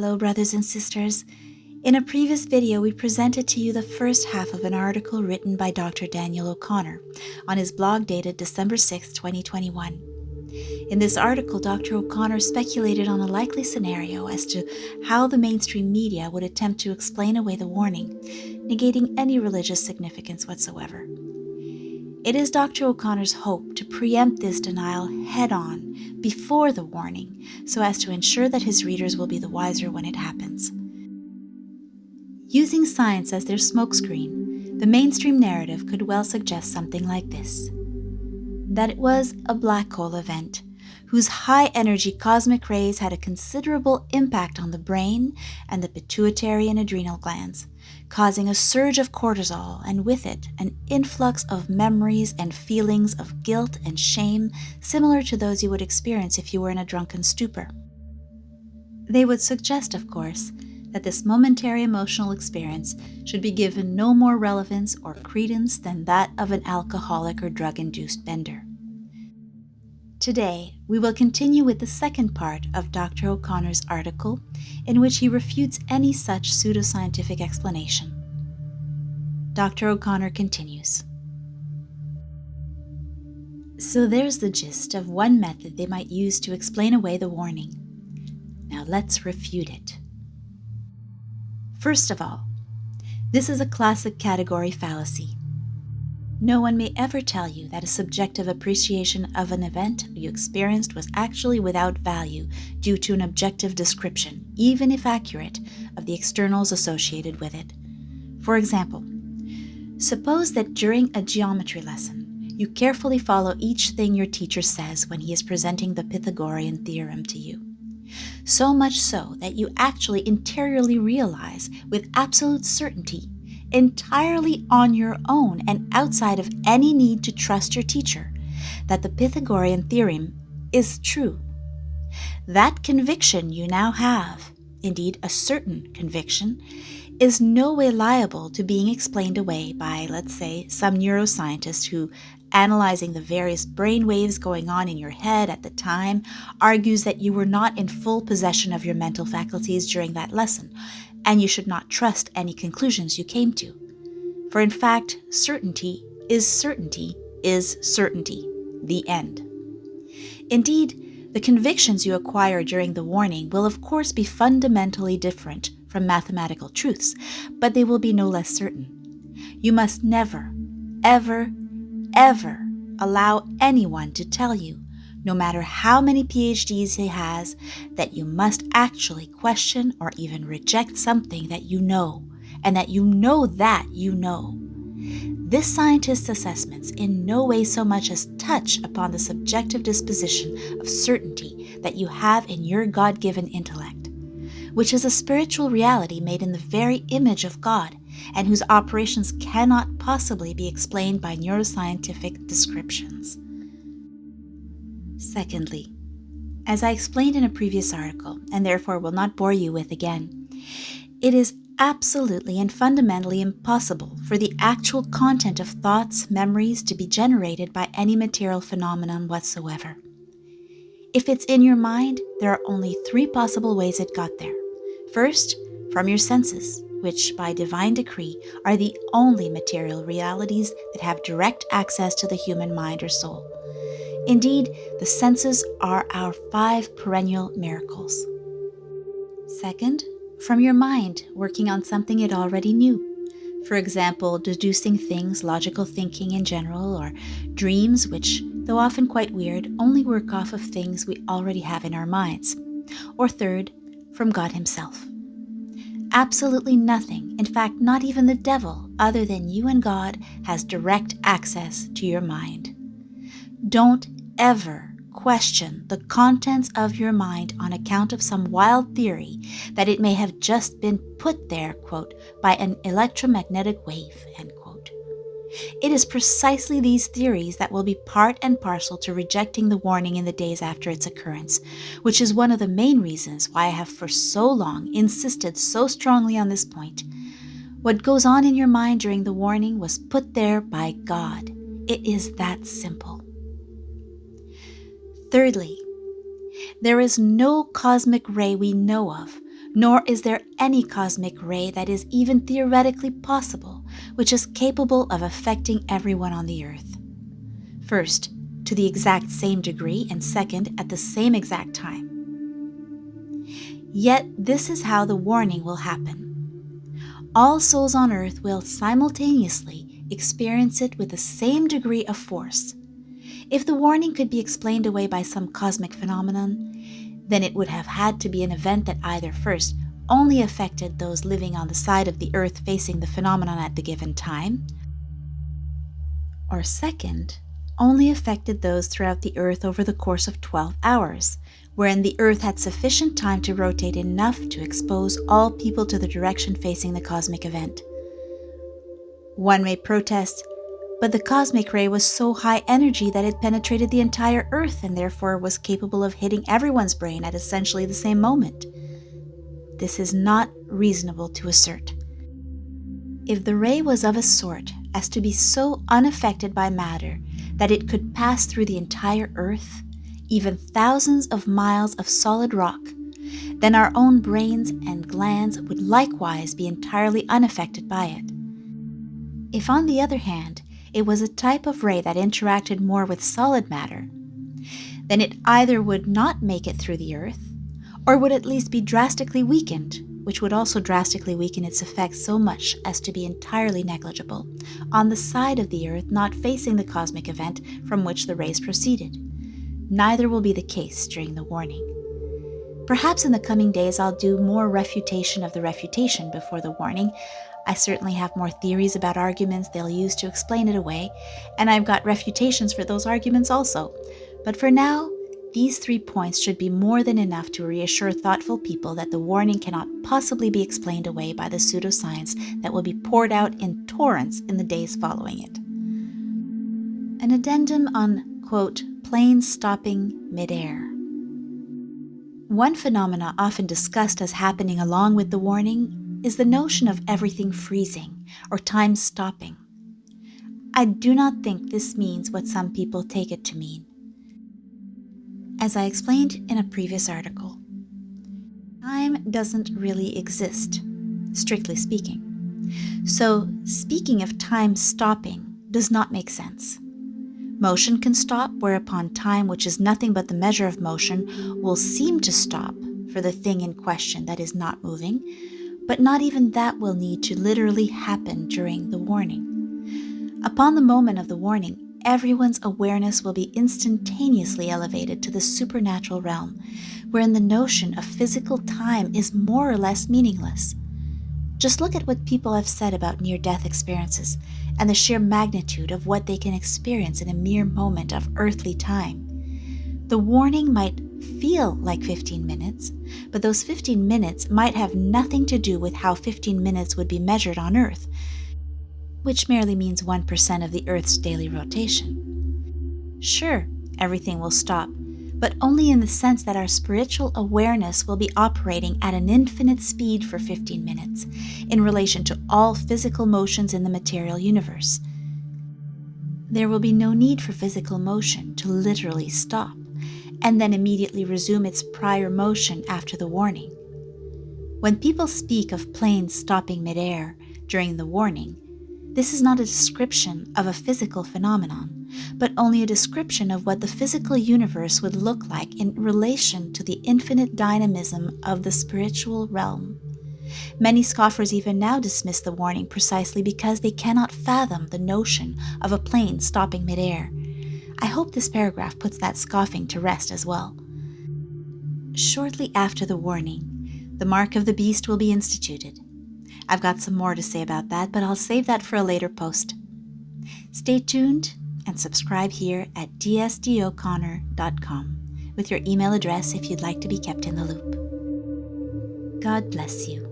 Hello, brothers and sisters. In a previous video, we presented to you the first half of an article written by Dr. Daniel O'Connor on his blog dated December 6, 2021. In this article, Dr. O'Connor speculated on a likely scenario as to how the mainstream media would attempt to explain away the warning, negating any religious significance whatsoever. It is Dr. O'Connor's hope to preempt this denial head-on before the warning, so as to ensure that his readers will be the wiser when it happens. Using science as their smokescreen, the mainstream narrative could well suggest something like this: that it was a black hole event, whose high-energy cosmic rays had a considerable impact on the brain and the pituitary and adrenal glands, causing a surge of cortisol and with it an influx of memories and feelings of guilt and shame similar to those you would experience if you were in a drunken stupor. They would suggest, of course, that this momentary emotional experience should be given no more relevance or credence than that of an alcoholic or drug-induced bender. Today, we will continue with the second part of Dr. O'Connor's article, in which he refutes any such pseudoscientific explanation. Dr. O'Connor continues. So there's the gist of one method they might use to explain away the warning. Now let's refute it. First of all, this is a classic category fallacy. No one may ever tell you that a subjective appreciation of an event you experienced was actually without value due to an objective description, even if accurate, of the externals associated with it. For example, suppose that during a geometry lesson, you carefully follow each thing your teacher says when he is presenting the Pythagorean theorem to you. So much so that you actually interiorly realize with absolute certainty, entirely on your own and outside of any need to trust your teacher, that the Pythagorean theorem is true. That conviction you now have, indeed a certain conviction, is no way liable to being explained away by, let's say, some neuroscientist who, analyzing the various brain waves going on in your head at the time, argues that you were not in full possession of your mental faculties during that lesson, and you should not trust any conclusions you came to. For in fact, certainty is certainty is certainty, the end. Indeed, the convictions you acquire during the warning will of course be fundamentally different from mathematical truths, but they will be no less certain. You must never, ever, ever allow anyone to tell you, no matter how many PhDs he has, that you must actually question or even reject something that you know, and that you know that you know. This scientist's assessments in no way so much as touch upon the subjective disposition of certainty that you have in your God-given intellect, which is a spiritual reality made in the very image of God, and whose operations cannot possibly be explained by neuroscientific descriptions. Secondly, as I explained in a previous article, and therefore will not bore you with again, it is absolutely and fundamentally impossible for the actual content of thoughts, memories to be generated by any material phenomenon whatsoever. If it's in your mind, there are only three possible ways it got there. First, from your senses, which by divine decree are the only material realities that have direct access to the human mind or soul. Indeed, the senses are our 5 perennial miracles. Second, from your mind working on something it already knew. For example, deducing things, logical thinking in general, or dreams which, though often quite weird, only work off of things we already have in our minds. Or third, from God himself. Absolutely nothing, in fact not even the devil, other than you and God, has direct access to your mind. Don't ever question the contents of your mind on account of some wild theory that it may have just been put there, quote, by an electromagnetic wave, end quote. It is precisely these theories that will be part and parcel to rejecting the warning in the days after its occurrence, which is one of the main reasons why I have for so long insisted so strongly on this point. What goes on in your mind during the warning was put there by God. It is that simple. Thirdly, there is no cosmic ray we know of, nor is there any cosmic ray that is even theoretically possible, which is capable of affecting everyone on the earth. First, to the exact same degree, and second, at the same exact time. Yet this is how the warning will happen. All souls on earth will simultaneously experience it with the same degree of force. If the warning could be explained away by some cosmic phenomenon, then it would have had to be an event that either first only affected those living on the side of the earth facing the phenomenon at the given time, or second, only affected those throughout the earth over the course of 12 hours, wherein the earth had sufficient time to rotate enough to expose all people to the direction facing the cosmic event. One may protest, but the cosmic ray was so high energy that it penetrated the entire earth and therefore was capable of hitting everyone's brain at essentially the same moment. This is not reasonable to assert. If the ray was of a sort as to be so unaffected by matter that it could pass through the entire earth, even thousands of miles of solid rock, then our own brains and glands would likewise be entirely unaffected by it. If, on the other hand, it was a type of ray that interacted more with solid matter, then it either would not make it through the earth, or would at least be drastically weakened, which would also drastically weaken its effects so much as to be entirely negligible, on the side of the earth not facing the cosmic event from which the rays proceeded. Neither will be the case during the warning. Perhaps in the coming days I'll do more refutation of the refutation before the warning. I certainly have more theories about arguments they'll use to explain it away, and I've got refutations for those arguments also. But for now, these 3 points should be more than enough to reassure thoughtful people that the warning cannot possibly be explained away by the pseudoscience that will be poured out in torrents in the days following it. An addendum on, quote, planes stopping midair. One phenomena often discussed as happening along with the warning is the notion of everything freezing or time stopping. I do not think this means what some people take it to mean. As I explained in a previous article, time doesn't really exist, strictly speaking. So, speaking of time stopping does not make sense. Motion can stop, whereupon time, which is nothing but the measure of motion, will seem to stop for the thing in question that is not moving, but not even that will need to literally happen during the warning. Upon the moment of the warning, everyone's awareness will be instantaneously elevated to the supernatural realm, wherein the notion of physical time is more or less meaningless. Just look at what people have said about near-death experiences and the sheer magnitude of what they can experience in a mere moment of earthly time. The warning might feel like 15 minutes, but those 15 minutes might have nothing to do with how 15 minutes would be measured on Earth, which merely means 1% of the Earth's daily rotation. Sure, everything will stop, but only in the sense that our spiritual awareness will be operating at an infinite speed for 15 minutes in relation to all physical motions in the material universe. There will be no need for physical motion to literally stop and then immediately resume its prior motion after the warning. When people speak of planes stopping midair during the warning, this is not a description of a physical phenomenon, but only a description of what the physical universe would look like in relation to the infinite dynamism of the spiritual realm. Many scoffers even now dismiss the warning precisely because they cannot fathom the notion of a plane stopping midair. I hope this paragraph puts that scoffing to rest as well. Shortly after the warning, the mark of the beast will be instituted. I've got some more to say about that, but I'll save that for a later post. Stay tuned and subscribe here at dsdoconnor.com with your email address if you'd like to be kept in the loop. God bless you.